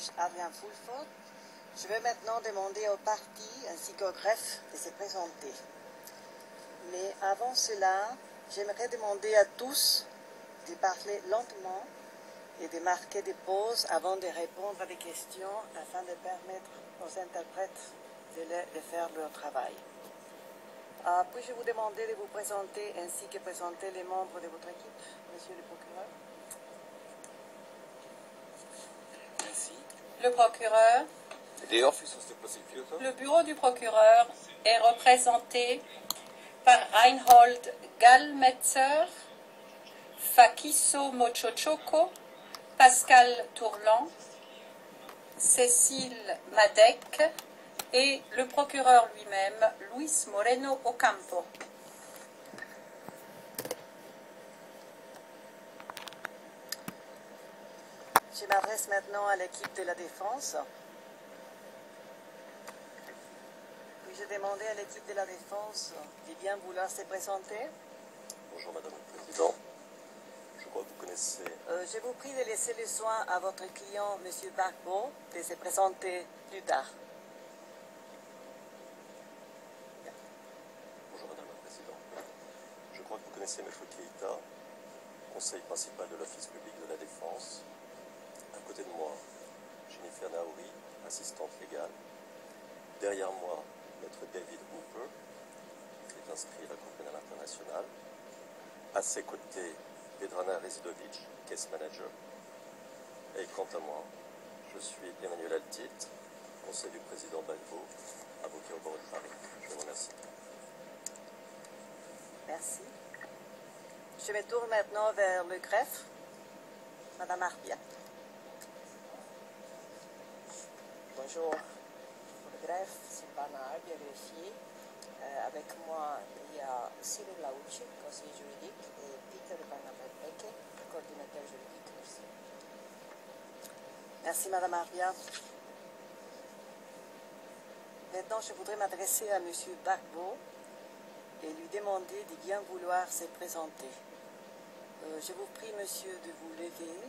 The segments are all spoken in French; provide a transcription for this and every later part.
juge Adrien Fulford, je vais maintenant demander aux parties ainsi qu'au greffe de se présenter. Mais avant cela, j'aimerais demander à tous de parler lentement et de marquer des pauses avant de répondre à des questions afin de permettre aux interprètes de faire leur travail. Puis-je vous demander de vous présenter ainsi que présenter les membres de votre équipe, monsieur le procureur? Merci. Le procureur. The office of the prosecutor. Le bureau du procureur est représenté par Reinhold Gallmetzer, Fakiso Mochochoko, Pascal Tourlan, Cécile Madec et le procureur lui-même, Luis Moreno Ocampo. Je m'adresse maintenant à l'équipe de la défense. Puis-je demander à l'équipe de la défense de bien vouloir se présenter? Bonjour Madame le Président. Je crois que vous connaissez... je vous prie de laisser le soin à votre client, M. Gbagbo, de se présenter plus tard. Bonjour Madame la Présidente. Je crois que vous connaissez Maître Keïta, conseil principal de l'Office public de la Défense. À côté de moi, Jennifer Naouri, assistante légale. Derrière moi, Maître David Hooper, qui est inscrit à la Cour pénale internationale. À ses côtés, Pedrana Rezidovic, case manager. Et quant à moi, je suis Emmanuel Altit, conseil du président Gbagbo, avocat au barreau de Paris. Je vous remercie. Merci. Je me tourne maintenant vers le greffe. Madame Arbia. Bonjour. Pour le greffe, Sylvana Arbia, greffier. Avec moi, il y a Cyril Laucci, conseiller juridique, et Peter Van-Averpeke, coordinateur juridique. Merci. Merci, Madame Arbia. Maintenant, je voudrais m'adresser à M. Gbagbo et lui demander de bien vouloir se présenter. Je vous prie, monsieur, de vous lever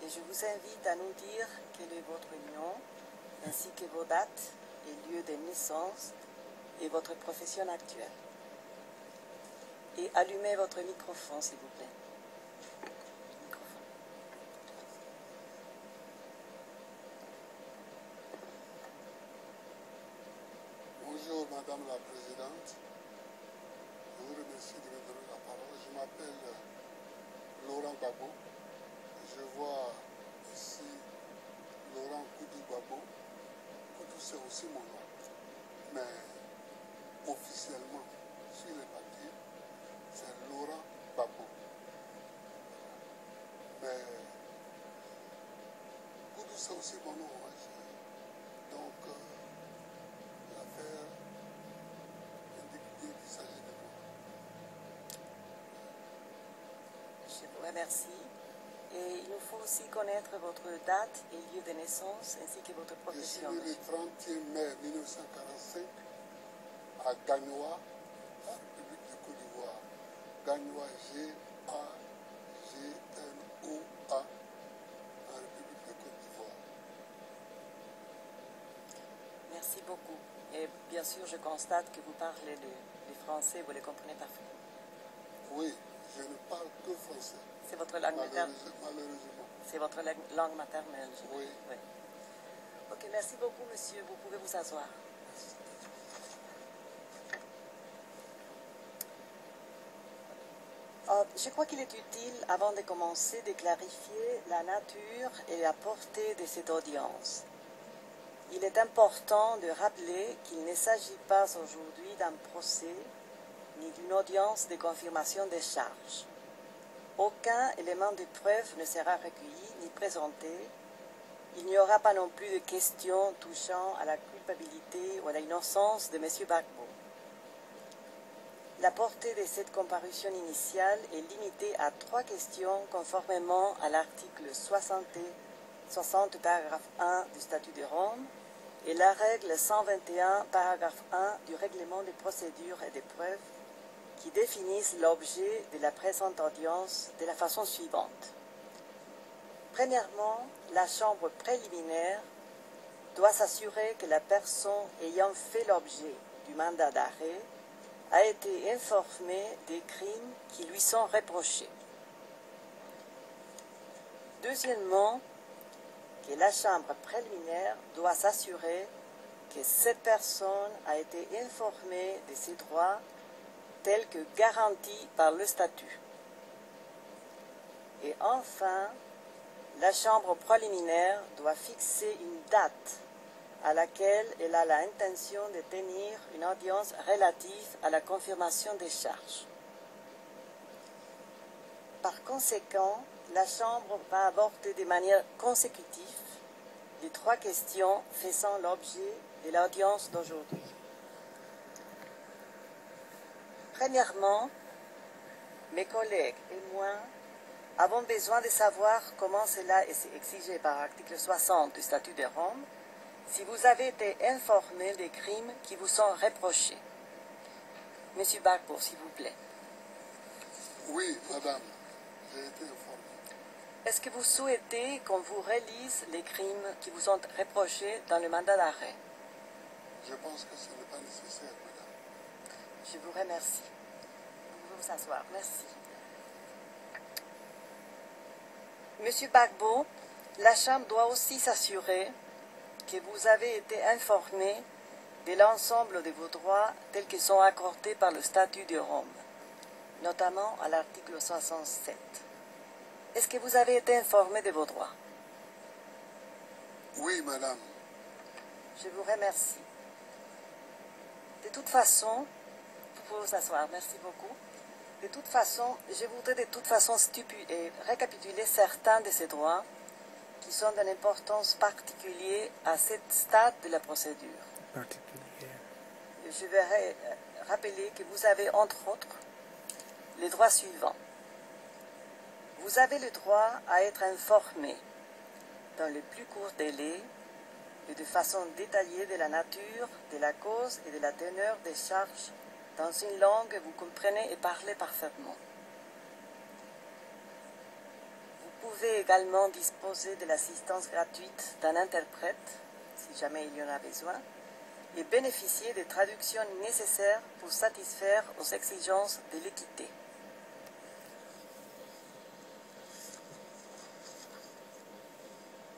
et je vous invite à nous dire quel est votre nom, ainsi que vos dates et lieux de naissance et votre profession actuelle. Et allumez votre microphone, s'il vous plaît. Bonjour Madame la Présidente. Je vous remercie de me donner la parole. Je m'appelle Laurent Gbagbo. Je vois ici Laurent Koudou Gbagbo. Koudou, c'est aussi mon nom. Mais officiellement, sur les papiers, c'est Laurent Gbagbo. Mais Koudou, c'est aussi mon nom. Donc, l'affaire indique bien qu'il s'agit de moi. Je vous remercie. Et il nous faut aussi connaître votre date et lieu de naissance, ainsi que votre profession. Je suis né le 31 mai 1945 à Gagnoa, la République de Côte d'Ivoire. Gagnoa, G-A-G-N-O-A, la République de Côte d'Ivoire. Merci beaucoup. Et bien sûr, je constate que vous parlez le français, vous le comprenez parfaitement. Oui, je ne parle que français. C'est votre langue maternelle. Malheureusement. C'est votre langue maternelle. Oui. Oui. Ok, merci beaucoup, monsieur. Vous pouvez vous asseoir. Je crois qu'il est utile, avant de commencer, de clarifier la nature et la portée de cette audience. Il est important de rappeler qu'il ne s'agit pas aujourd'hui d'un procès ni d'une audience de confirmation des charges. Aucun élément de preuve ne sera recueilli ni présenté. Il n'y aura pas non plus de questions touchant à la culpabilité ou à l'innocence de M. Gbagbo. La portée de cette comparution initiale est limitée à 3 questions conformément à l'article 60, paragraphe 1 du Statut de Rome et la règle 121, paragraphe 1 du règlement des procédures et des preuves qui définissent l'objet de la présente audience de la façon suivante. Premièrement, la chambre préliminaire doit s'assurer que la personne ayant fait l'objet du mandat d'arrêt a été informée des crimes qui lui sont reprochés. Deuxièmement, que la chambre préliminaire doit s'assurer que cette personne a été informée de ses droits tels que garantis par le statut. Et enfin, la chambre préliminaire doit fixer une date à laquelle elle a l'intention de tenir une audience relative à la confirmation des charges. Par conséquent, la Chambre va aborder de manière consécutive les trois questions faisant l'objet de l'audience d'aujourd'hui. Premièrement, mes collègues et moi avons besoin de savoir comment cela est exigé par l'article 60 du statut de Rome, si vous avez été informé des crimes qui vous sont reprochés. Monsieur Gbagbo, s'il vous plaît. Oui, madame, j'ai été informé. Est-ce que vous souhaitez qu'on vous relise les crimes qui vous sont reprochés dans le mandat d'arrêt? Je pense que ce n'est pas nécessaire, madame. Je vous remercie. Vous pouvez vous asseoir. Merci. Monsieur Gbagbo, la Chambre doit aussi s'assurer que vous avez été informé de l'ensemble de vos droits tels qu'ils sont accordés par le statut de Rome, notamment à l'article 67. Est-ce que vous avez été informé de vos droits? Oui, madame. Je vous remercie. De toute façon, vous pouvez vous asseoir, merci beaucoup. De toute façon, je voudrais récapituler certains de ces droits qui sont d'une importance particulière à ce stade de la procédure. Je vais rappeler que vous avez, entre autres, les droits suivants. Vous avez le droit à être informé dans le plus court délai et de façon détaillée de la nature, de la cause et de la teneur des charges dans une langue que vous comprenez et parlez parfaitement. Vous pouvez également disposer de l'assistance gratuite d'un interprète, si jamais il y en a besoin, et bénéficier des traductions nécessaires pour satisfaire aux exigences de l'équité.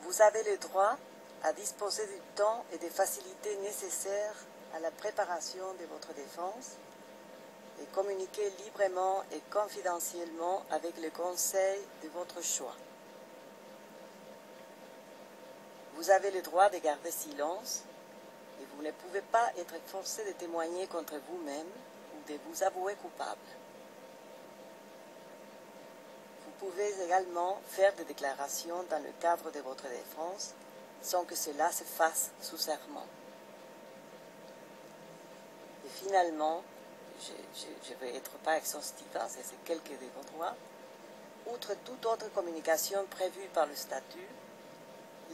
Vous avez le droit à disposer du temps et des facilités nécessaires à la préparation de votre défense et communiquer librement et confidentiellement avec le conseil de votre choix. Vous avez le droit de garder silence et vous ne pouvez pas être forcé de témoigner contre vous-même ou de vous avouer coupable. Vous pouvez également faire des déclarations dans le cadre de votre défense sans que cela se fasse sous serment. Et finalement, je ne vais être pas exhaustive, c'est quelques de vos droits. Outre toute autre communication prévue par le statut,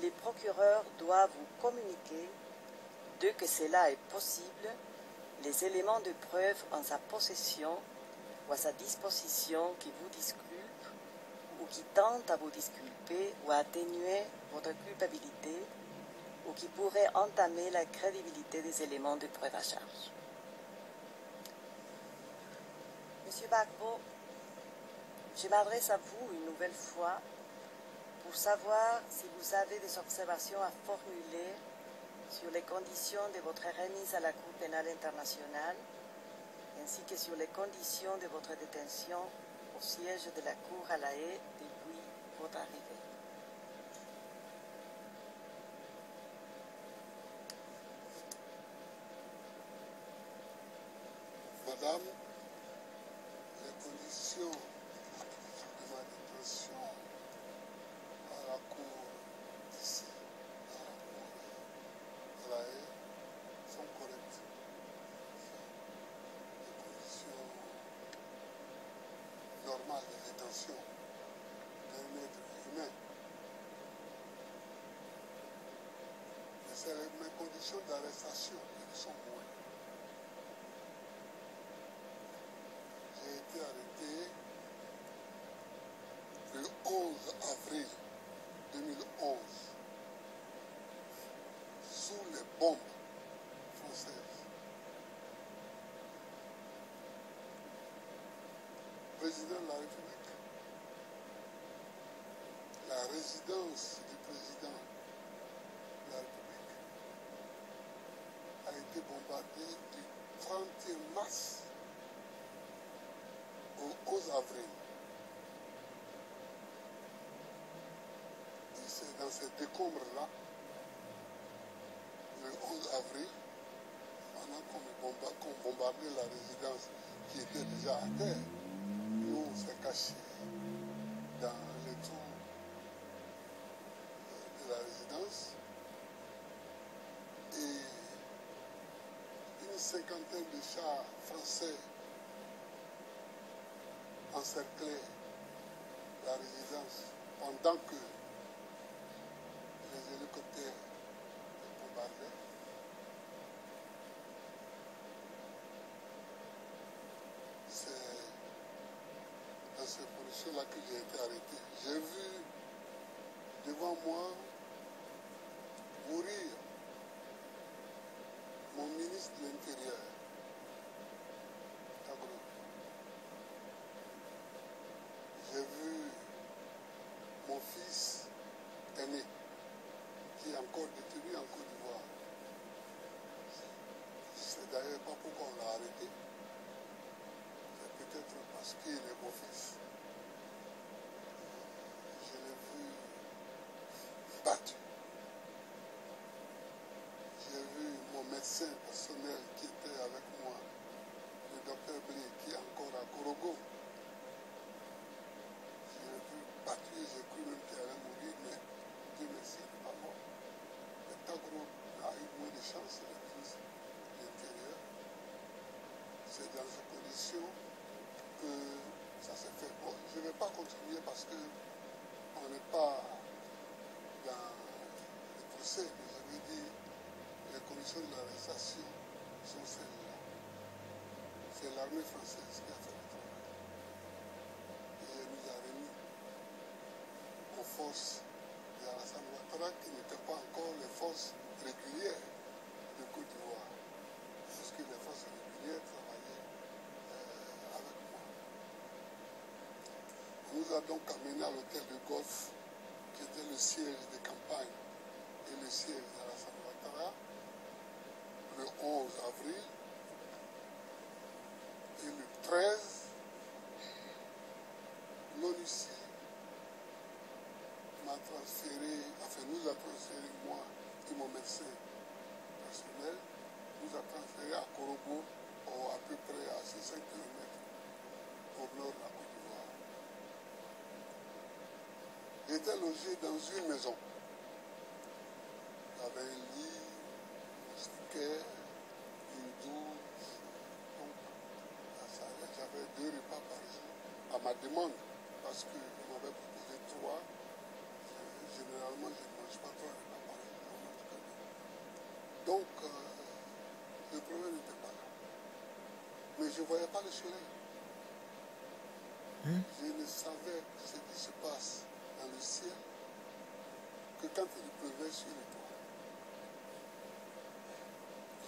les procureurs doivent vous communiquer, dès que cela est possible, les éléments de preuve en sa possession ou à sa disposition qui vous disculpent ou qui tentent à vous disculper ou à atténuer votre culpabilité ou qui pourraient entamer la crédibilité des éléments de preuve à charge. Monsieur Gbagbo, je m'adresse à vous une nouvelle fois pour savoir si vous avez des observations à formuler sur les conditions de votre remise à la Cour pénale internationale, ainsi que sur les conditions de votre détention au siège de la Cour à La Haye depuis votre arrivée. Madame, les conditions de ma détention à la Cour d'ici, à la Cour de La Haye, sont correctes. Les conditions normales de détention d'un être humain. Mais c'est mes conditions d'arrestation qui sont moins. J'ai été arrêté le 11 avril 2011, sous les bombes françaises. Président de la République, la résidence du président de la République a été bombardée du 31 mars au 11 avril. Et c'est dans ces décombres-là, le 11 avril, pendant qu'on bombardait la résidence qui était déjà à terre, nous on s'est cachés dans les tours de la résidence et une cinquantaine de chars français encerclaient la résidence pendant que les hélicoptères bombardaient. C'est dans ces conditions-là que j'ai été arrêté. J'ai vu devant moi mourir mon ministre de l'Intérieur, Tagro. J'ai vu mon fils aîné, qui est encore détenu en Côte d'Ivoire. C'est d'ailleurs pas pourquoi on l'a arrêté. C'est peut-être parce qu'il est mon fils. Je l'ai vu battu. J'ai vu mon médecin personnel qui était avec moi, le docteur Blé, qui est encore à Korogo. Je l'ai vu battu et j'ai cru même qu'il allait mourir, mais Dieu merci, il n'est pas mort. Mais Tagro a eu moins de chance, le ministre de l'Intérieur. C'est dans ces conditions que ça s'est fait. Bon, je ne vais pas continuer parce qu'on n'est pas dans le procès, mais je veux dire, les conditions de l'arrestation sont celles-là. C'est l'armée française qui a fait le travail. Et elle nous a remis aux forces de Alassane Ouattara qui n'étaient pas encore les forces régulières de Côte d'Ivoire. Parce que les forces régulières travaillaient avec moi. On nous a donc amenés à l'hôtel de Golfe, qui était le siège de campagne et le siège d'Alassane Ouattara, le 11 avril. Et le 13, l'ONUCI m'a transféré, nous a transféré, moi et mon médecin personnel, nous a transféré à Korogo, à peu près à 600 km au nord de la Côte d'Ivoire. J'étais logé dans une maison. J'avais un lit, un moustiquaire, une douche. Donc, j'avais 2 repas par jour à ma demande, parce qu'on m'avait proposé 3. Généralement, je ne mange pas 3 repas par jour, je mange que 2. Donc, le problème n'était pas là. Mais je ne voyais pas le soleil. Je ne savais ce qui se passe dans le ciel que quand il pleuvait sur les toits.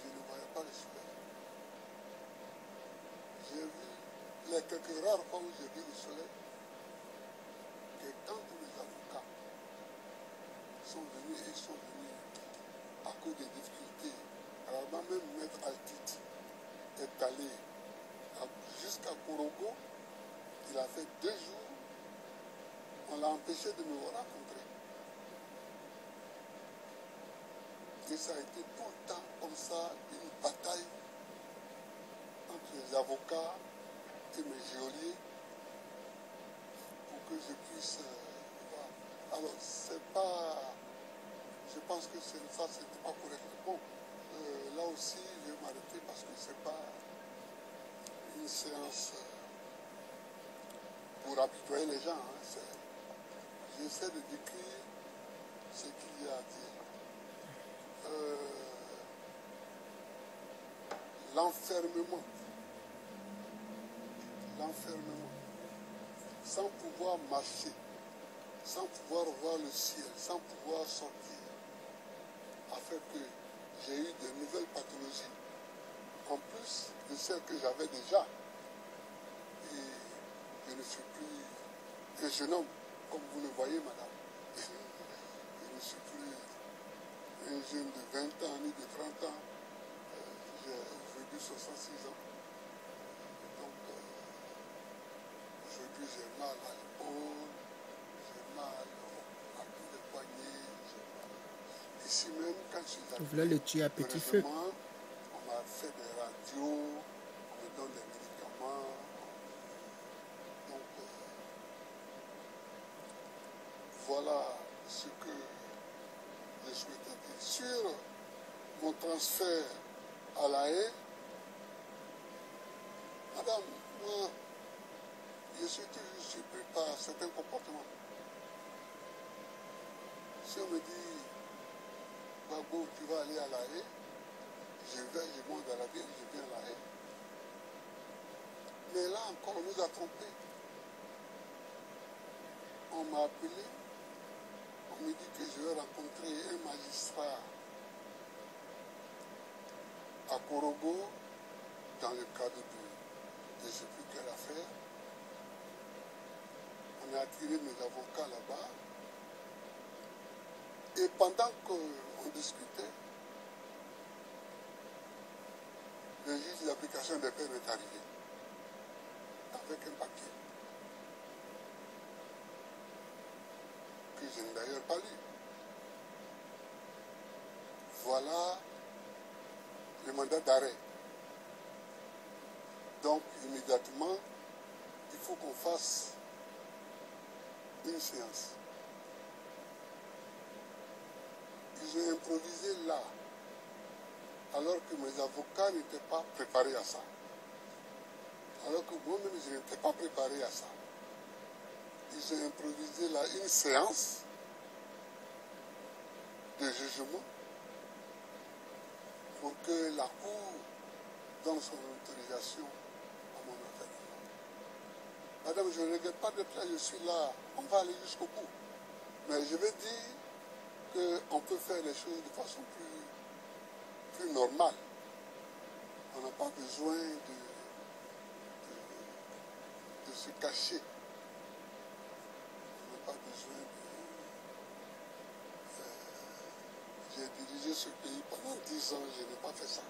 Je ne voyais pas le soleil. J'ai vu les quelques rares fois où j'ai vu le soleil, que quand les avocats sont venus à cause des difficultés, alors même Maître Altiti est allé jusqu'à Korogo, il a fait 2 jours, on l'a empêché de me rencontrer. Et ça a été tout le temps comme ça, une bataille entre les avocats et mes geôliers pour que je puisse voir. Alors, c'est pas... Je pense que ça, c'était pas correct. Bon, là aussi, je vais m'arrêter parce que c'est pas une séance pour apitoyer les gens. Hein. J'essaie de décrire ce qu'il y a à dire. L'enfermement, sans pouvoir marcher, sans pouvoir voir le ciel, sans pouvoir sortir, a fait que j'ai eu de nouvelles pathologies, en plus de celles que j'avais déjà. Et je ne suis plus un jeune homme, comme vous le voyez, madame. Je ne suis plus un jeune de 20 ans ni de 30 ans. J'ai aujourd'hui 66 ans. Donc, aujourd'hui, j'ai mal à l'épaule, j'ai mal à tous les poignets. Ici même, quand je suis arrivé, Vous voulez le tuer à petit feu. on m'a fait des radios, on me donne des médicaments. Donc, voilà ce que je souhaitais dire. Sur mon transfert à La Haye, madame, moi, je suis toujours surpris par certains comportements. Si on me dit, Gbagbo, tu vas aller à La Haye, je monte dans l'avion, je viens à La Haye. Mais là encore, on nous a trompés. On m'a appelé, on me dit que je vais rencontrer un magistrat à Korogo, dans le cadre de je ne sais plus quelle affaire. On a attiré mes avocats là-bas. Et pendant qu'on discutait, le juge d'application des peines est arrivé avec un papier que je n'ai d'ailleurs pas lu. Voilà le mandat d'arrêt. Donc, immédiatement, il faut qu'on fasse une séance. Ils ont improvisé là, alors que mes avocats n'étaient pas préparés à ça. Alors que moi-même, je n'étais pas préparé à ça. Ils ont improvisé là une séance de jugement pour que la Cour donne son autorisation à mon enfermement. Madame, je ne regrette pas d'être là, je suis là, on va aller jusqu'au bout. Mais je veux dire qu'on peut faire les choses de façon plus normale. On n'a pas besoin de se cacher. On n'a pas besoin de... J'ai dirigé ce pays pendant 10 ans, je n'ai pas fait ça.